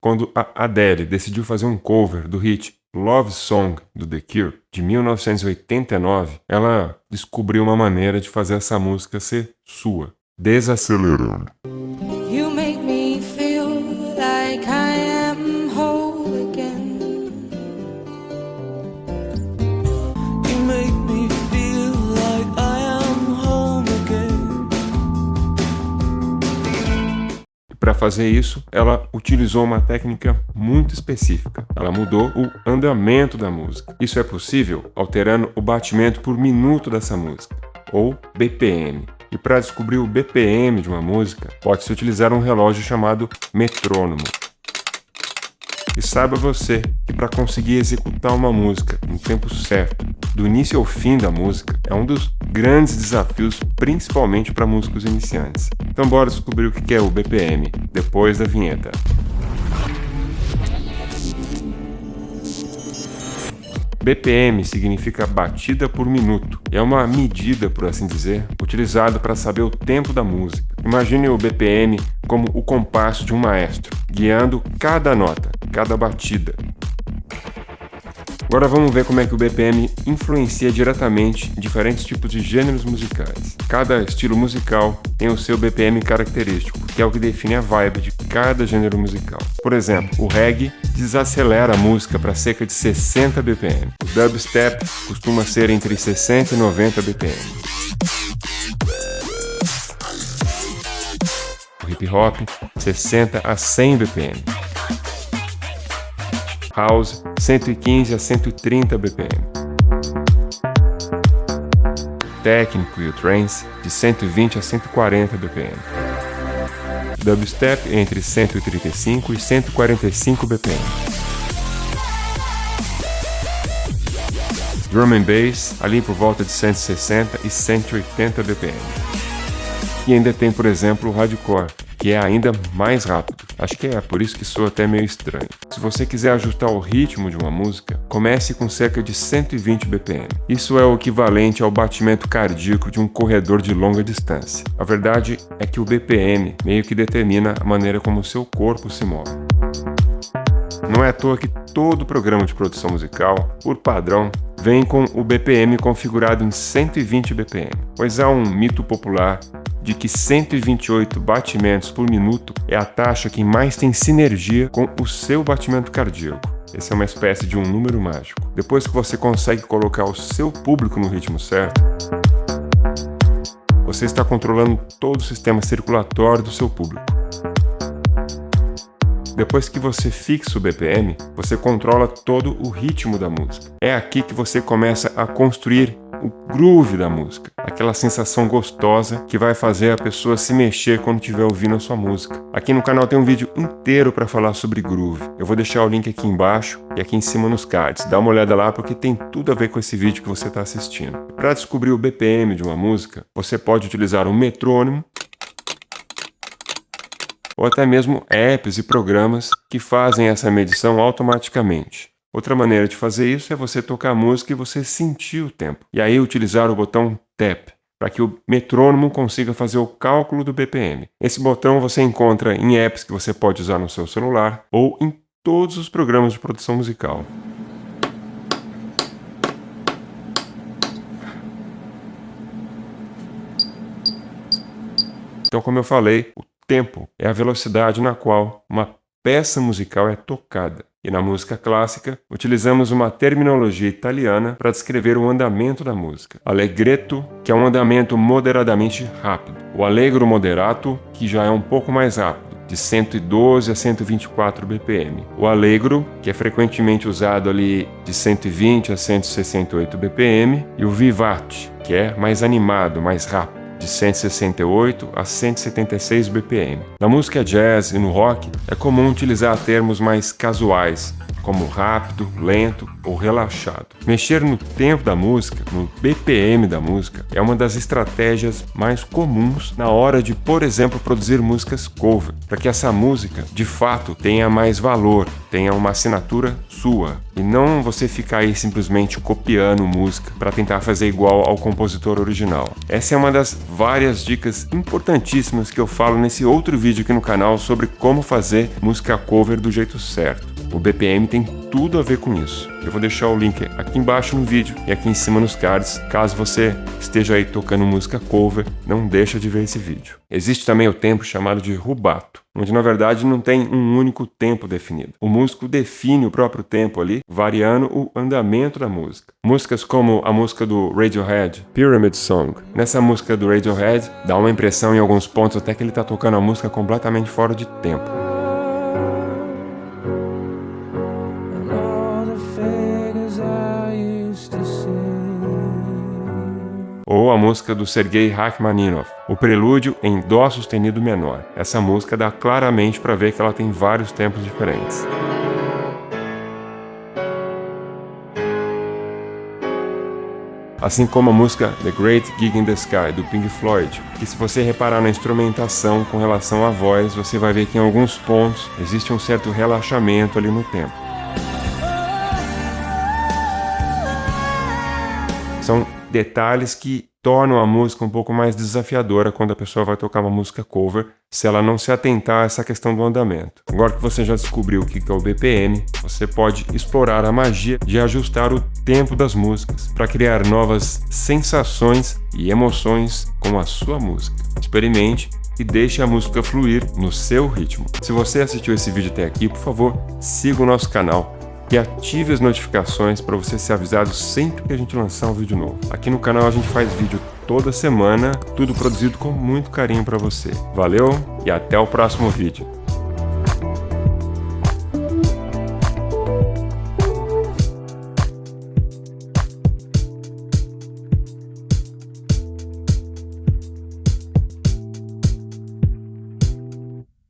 quando a Adele decidiu fazer um cover do hit Love Song do The Cure, de 1989, ela descobriu uma maneira de fazer essa música ser sua, desacelerando. You make me feel like I am whole again. You make me feel like I am home again. Para fazer isso, ela utilizou uma técnica muito específica. Ela mudou o andamento da música. Isso é possível alterando o batimento por minuto dessa música, ou BPM. E para descobrir o BPM de uma música, pode-se utilizar um relógio chamado metrônomo. E saiba você que para conseguir executar uma música no tempo certo, do início ao fim da música, é um dos grandes desafios, principalmente para músicos iniciantes. Então bora descobrir o que é o BPM, depois da vinheta. BPM significa batida por minuto e é uma medida, por assim dizer, utilizada para saber o tempo da música. Imagine o BPM como o compasso de um maestro, guiando cada nota, cada batida. Agora vamos ver como é que o BPM influencia diretamente diferentes tipos de gêneros musicais. Cada estilo musical tem o seu BPM característico, que é o que define a vibe de cada gênero musical. Por exemplo, o reggae desacelera a música para cerca de 60 BPM. O dubstep costuma ser entre 60 e 90 BPM. O hip hop, 60 a 100 BPM. House, 115 a 130 BPM. Técnico e o trance, de 120 a 140 BPM. Dubstep, entre 135 e 145 BPM. Drum and Bass, ali por volta de 160 e 180 BPM. E ainda tem, por exemplo, o Hardcore, que é ainda mais rápido. Acho que é por isso que soa até meio estranho. Se você quiser ajustar o ritmo de uma música, comece com cerca de 120 BPM. Isso é o equivalente ao batimento cardíaco de um corredor de longa distância. A verdade é que o BPM meio que determina a maneira como o seu corpo se move. Não é à toa que todo programa de produção musical, por padrão, vem com o BPM configurado em 120 BPM, pois há um mito popular de que 128 batimentos por minuto é a taxa que mais tem sinergia com o seu batimento cardíaco. Esse é uma espécie de um número mágico. Depois que você consegue colocar o seu público no ritmo certo, você está controlando todo o sistema circulatório do seu público. Depois que você fixa o BPM, você controla todo o ritmo da música. É aqui que você começa a construir o groove da música, aquela sensação gostosa que vai fazer a pessoa se mexer quando estiver ouvindo a sua música. Aqui no canal tem um vídeo inteiro para falar sobre groove. Eu vou deixar o link aqui embaixo e aqui em cima nos cards. Dá uma olhada lá porque tem tudo a ver com esse vídeo que você está assistindo. Para descobrir o BPM de uma música, você pode utilizar um metrônomo ou até mesmo apps e programas que fazem essa medição automaticamente. Outra maneira de fazer isso é você tocar a música e você sentir o tempo. E aí utilizar o botão Tap, para que o metrônomo consiga fazer o cálculo do BPM. Esse botão você encontra em apps que você pode usar no seu celular ou em todos os programas de produção musical. Então, como eu falei, o tempo é a velocidade na qual uma peça musical é tocada. E na música clássica, utilizamos uma terminologia italiana para descrever o andamento da música. Allegretto, que é um andamento moderadamente rápido. O allegro moderato, que já é um pouco mais rápido, de 112 a 124 BPM. O allegro, que é frequentemente usado ali de 120 a 168 BPM. E o vivace, que é mais animado, mais rápido, de 168 a 176 BPM. Na música jazz e no rock, é comum utilizar termos mais casuais, como rápido, lento ou relaxado. Mexer no tempo da música, no BPM da música, é uma das estratégias mais comuns na hora de, por exemplo, produzir músicas cover, para que essa música, de fato, tenha mais valor, tenha uma assinatura sua, e não você ficar aí simplesmente copiando música para tentar fazer igual ao compositor original. Essa é uma das várias dicas importantíssimas que eu falo nesse outro vídeo aqui no canal sobre como fazer música cover do jeito certo. O BPM tem tudo a ver com isso. Eu vou deixar o link aqui embaixo no vídeo e aqui em cima nos cards. Caso você esteja aí tocando música cover, não deixa de ver esse vídeo. Existe também o tempo chamado de rubato, onde na verdade não tem um único tempo definido. O músico define o próprio tempo ali, variando o andamento da música. Músicas como a música do Radiohead, Pyramid Song. Nessa música do Radiohead, dá uma impressão em alguns pontos até que ele está tocando a música completamente fora de tempo. Ou a música do Sergei Rachmaninoff, o Prelúdio em Dó sustenido menor. Essa música dá claramente para ver que ela tem vários tempos diferentes. Assim como a música The Great Gig in the Sky, do Pink Floyd, que se você reparar na instrumentação com relação à voz, você vai ver que em alguns pontos existe um certo relaxamento ali no tempo. São detalhes que tornam a música um pouco mais desafiadora quando a pessoa vai tocar uma música cover, se ela não se atentar a essa questão do andamento. Agora que você já descobriu o que é o BPM, você pode explorar a magia de ajustar o tempo das músicas para criar novas sensações e emoções com a sua música. Experimente e deixe a música fluir no seu ritmo. Se você assistiu esse vídeo até aqui, por favor, siga o nosso canal e ative as notificações para você ser avisado sempre que a gente lançar um vídeo novo. Aqui no canal a gente faz vídeo toda semana, tudo produzido com muito carinho para você. Valeu e até o próximo vídeo.